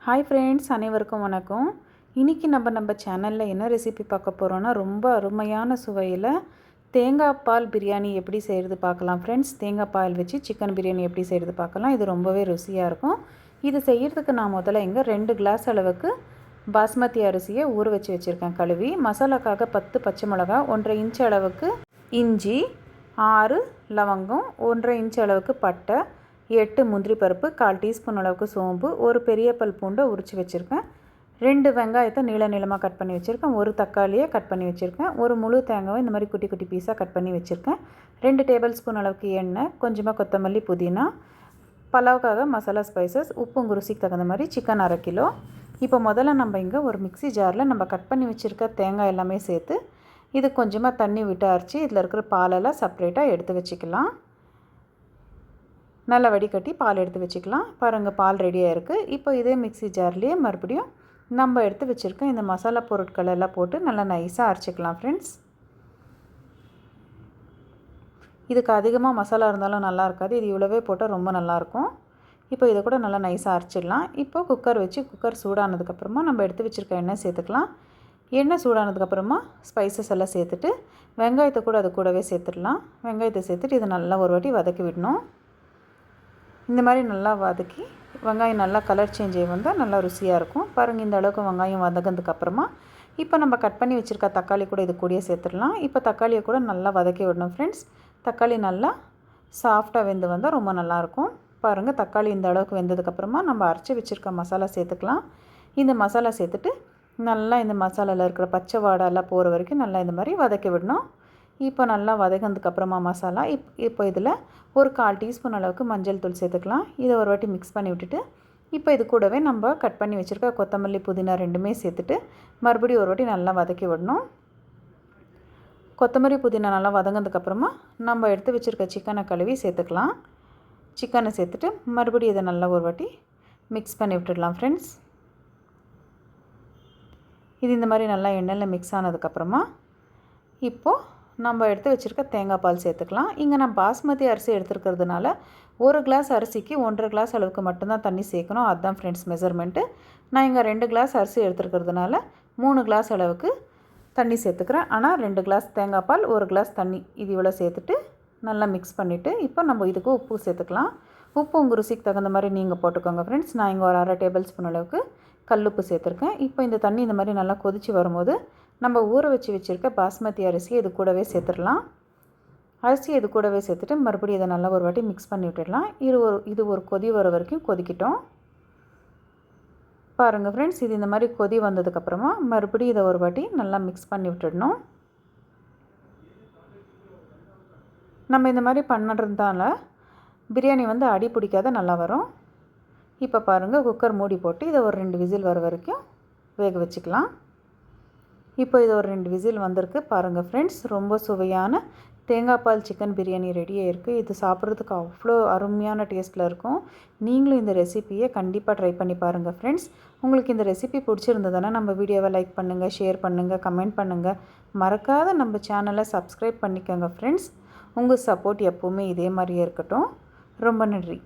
Hi friends, அனைவருக்கும் வணக்கம். இன்றைக்கி நம்ம சேனலில் என்ன ரெசிபி பார்க்க போகிறோன்னா, ரொம்ப அருமையான சுவையில் தேங்காய் பால் பிரியாணி எப்படி செய்கிறது பார்க்கலாம் ஃப்ரெண்ட்ஸ். தேங்காய் பால் வச்சு சிக்கன் பிரியாணி எப்படி செய்கிறது பார்க்கலாம். இது ரொம்பவே ருசியாக இருக்கும். இது செய்கிறதுக்கு நான் முதல்ல 2 கிளாஸ் அளவுக்கு பாஸ்மதி அரிசியை ஊற வச்சு வச்சுருக்கேன் கழுவி. மசாலாக்காக 10 பச்சை மிளகா, 1.5 இன்ச் அளவுக்கு இஞ்சி, 6 லவங்கம், 1.5 இன்ச் அளவுக்கு பட்டை, 8 முந்திரி பருப்பு, 1/4 டீஸ்பூன் அளவுக்கு சோம்பு, ஒரு பெரிய பல் பூண்டை உரித்து வச்சுருக்கேன், 2 வெங்காயத்தை நீளமாக கட் பண்ணி வச்சுருக்கேன், ஒரு தக்காளியை கட் பண்ணி வச்சுருக்கேன், ஒரு முழு தேங்காவை இந்த மாதிரி குட்டி குட்டி பீஸாக கட் பண்ணி வச்சுருக்கேன், 2 டேபிள் ஸ்பூன் அளவுக்கு எண்ணெய், கொஞ்சமாக கொத்தமல்லி, புதினா, பலாவுக்காக மசாலா ஸ்பைசஸ், உப்பு ருசிக்கு தகுந்த மாதிரி, சிக்கன் 1/2 கிலோ. இப்போ முதல்ல நம்ம இங்கே ஒரு மிக்ஸி ஜாரில் நம்ம கட் பண்ணி வச்சுருக்க தேங்காய் எல்லாமே சேர்த்து இது கொஞ்சமாக தண்ணி விட்டு அரைச்சி இதில் இருக்கிற பாலெல்லாம் செப்பரேட்டாக எடுத்து வச்சுக்கலாம். நல்லா வடிகட்டி பால் எடுத்து வச்சுக்கலாம். பாருங்கள், பால் ரெடியாக இருக்குது. இப்போ இதே மிக்ஸி ஜார்லேயே மறுபடியும் நம்ம எடுத்து வச்சுருக்க இந்த மசாலா பொருட்கள் எல்லாம் போட்டு நல்லா நைஸாக அரைச்சிக்கலாம் ஃப்ரெண்ட்ஸ். இதுக்கு அதிகமாக மசாலா இருந்தாலும் நல்லா இருக்காது, இது இவ்வளோவே போட்டால் ரொம்ப நல்லாயிருக்கும். இப்போ இதை கூட நல்லா நைஸாக அரைச்சிடலாம். இப்போ குக்கர் வச்சு குக்கர் சூடானதுக்கப்புறமா நம்ம எடுத்து வச்சுருக்க எண்ணெய் சேர்த்துக்கலாம். எண்ணெய் சூடானதுக்கப்புறமா ஸ்பைசஸ் எல்லாம் சேர்த்துட்டு வெங்காயத்தை கூட அது கூடவே சேர்த்துடலாம். வெங்காயத்தை சேர்த்துட்டு இதை நல்லா ஒரு வாட்டி வதக்கி விடணும். இந்த மாதிரி நல்லா வதக்கி வெங்காயம் நல்லா கலர் சேஞ்ச் ஆகி வந்தால் நல்லா ருசியாக இருக்கும். பாருங்கள், இந்த அளவுக்கு வெங்காயம் வதங்கினதுக்கப்புறமா இப்போ நம்ம கட் பண்ணி வச்சுருக்க தக்காளி கூட இது கூடயே சேர்த்துடலாம். இப்போ தக்காளியை கூட நல்லா வதக்கி விடணும் ஃப்ரெண்ட்ஸ். தக்காளி நல்லா சாஃப்டாக வெந்து வந்தால் ரொம்ப நல்லாயிருக்கும். பாருங்கள், தக்காளி இந்த அளவுக்கு வெந்ததுக்கப்புறமா நம்ம அரைச்சி வச்சுருக்க மசாலா சேர்த்துக்கலாம். இந்த மசாலா சேர்த்துட்டு நல்லா இந்த மசாலாவில் இருக்கிற பச்சை வாடெல்லாம் போகிற வரைக்கும் நல்லா இந்த மாதிரி வதக்கி விடணும். இப்போ நல்லா வதங்கினதுக்கப்புறமா மசாலா இப்போ இதில் ஒரு 1/4 டீஸ்பூன் அளவுக்கு மஞ்சள் தூள் சேர்த்துக்கலாம். இதை ஒரு வாட்டி மிக்ஸ் பண்ணி விட்டுட்டு இப்போ இது கூடவே நம்ம கட் பண்ணி வச்சுருக்க கொத்தமல்லி, புதினா ரெண்டுமே சேர்த்துட்டு மறுபடியும் ஒரு வாட்டி நல்லா வதக்கி விடணும். கொத்தமல்லி, புதினா நல்லா வதங்கினதுக்கப்புறமா நம்ம எடுத்து வச்சுருக்க சிக்கனை கழுவி சேர்த்துக்கலாம். சிக்கனை சேர்த்துட்டு மறுபடியும் இதை நல்லா ஒரு வாட்டி மிக்ஸ் பண்ணி விட்டுடலாம் ஃப்ரெண்ட்ஸ். இது இந்த மாதிரி நல்லா எண்ணெயில் மிக்ஸ் ஆனதுக்கப்புறமா இப்போது நம்ம எடுத்து வச்சுருக்க தேங்காய் பால் சேர்த்துக்கலாம். இங்கே நான் பாஸ்மதி அரிசி எடுத்துருக்கிறதுனால 1 கிளாஸ் அரிசிக்கு 1.5 கிளாஸ் அளவுக்கு மட்டும்தான் தண்ணி சேர்க்கணும். அதுதான் ஃப்ரெண்ட்ஸ் மெஷர்மெண்ட்டு. நான் இங்கே 2 கிளாஸ் அரிசி எடுத்துருக்கிறதுனால 3 கிளாஸ் அளவுக்கு தண்ணி சேர்த்துக்கிறேன். ஆனால் 2 கிளாஸ் தேங்காய் பால், 1 கிளாஸ் தண்ணி, இது இவ்வளோ சேர்த்துட்டு நல்லா மிக்ஸ் பண்ணிவிட்டு இப்போ நம்ம இதுக்கு உப்பு சேர்த்துக்கலாம். உப்பு உங்கள் ருசிக்கு தகுந்த மாதிரி நீங்கள் போட்டுக்கோங்க ஃப்ரெண்ட்ஸ். நான் இங்கே ஒரு 1/2 டேபிள் ஸ்பூன் அளவுக்கு கல்லுப்பு சேர்த்துருக்கேன். இப்போ இந்த தண்ணி இந்த மாதிரி நல்லா கொதித்து வரும்போது நம்ம ஊற வச்சுருக்க பாஸ்மதி அரிசியை இது கூடவே சேர்த்துடலாம். அரிசியை இது கூடவே சேர்த்துட்டு மறுபடியும் இதை நல்லா ஒரு வாட்டி மிக்ஸ் பண்ணி விட்டுடலாம். இது ஒரு கொதி வர வரைக்கும் கொதிக்கிட்டோம். பாருங்கள் ஃப்ரெண்ட்ஸ், இது இந்த மாதிரி கொதி வந்ததுக்கப்புறமா மறுபடியும் இதை ஒரு வாட்டி நல்லா மிக்ஸ் பண்ணி விட்டுடணும். நம்ம இந்த மாதிரி பண்ணுறதுனால பிரியாணி அடி பிடிக்காத நல்லா வரும். இப்போ பாருங்கள், குக்கர் மூடி போட்டு இதை ஒரு 2 விசில் வர வரைக்கும் வேக வச்சுக்கலாம். இப்போ இது ஒரு 2 விசில் வந்திருக்கு. பாருங்கள் ஃப்ரெண்ட்ஸ், ரொம்ப சுவையான தேங்காய் பால் சிக்கன் பிரியாணி ரெடியாக இருக்குது. இது சாப்பிட்றதுக்கு அவ்வளோ அருமையான டேஸ்ட்டில் இருக்கும். நீங்களும் இந்த ரெசிப்பியை கண்டிப்பாக ட்ரை பண்ணி பாருங்கள் ஃப்ரெண்ட்ஸ். உங்களுக்கு இந்த ரெசிபி பிடிச்சிருந்ததுன்னா நம்ம வீடியோவை லைக் பண்ணுங்கள், ஷேர் பண்ணுங்கள், கமெண்ட் பண்ணுங்கள். மறக்காத நம்ம சேனலை சப்ஸ்கிரைப் பண்ணிக்கோங்க ஃப்ரெண்ட்ஸ். உங்கள் சப்போர்ட் எப்போவுமே இதே மாதிரியே இருக்கட்டும். ரொம்ப நன்றி.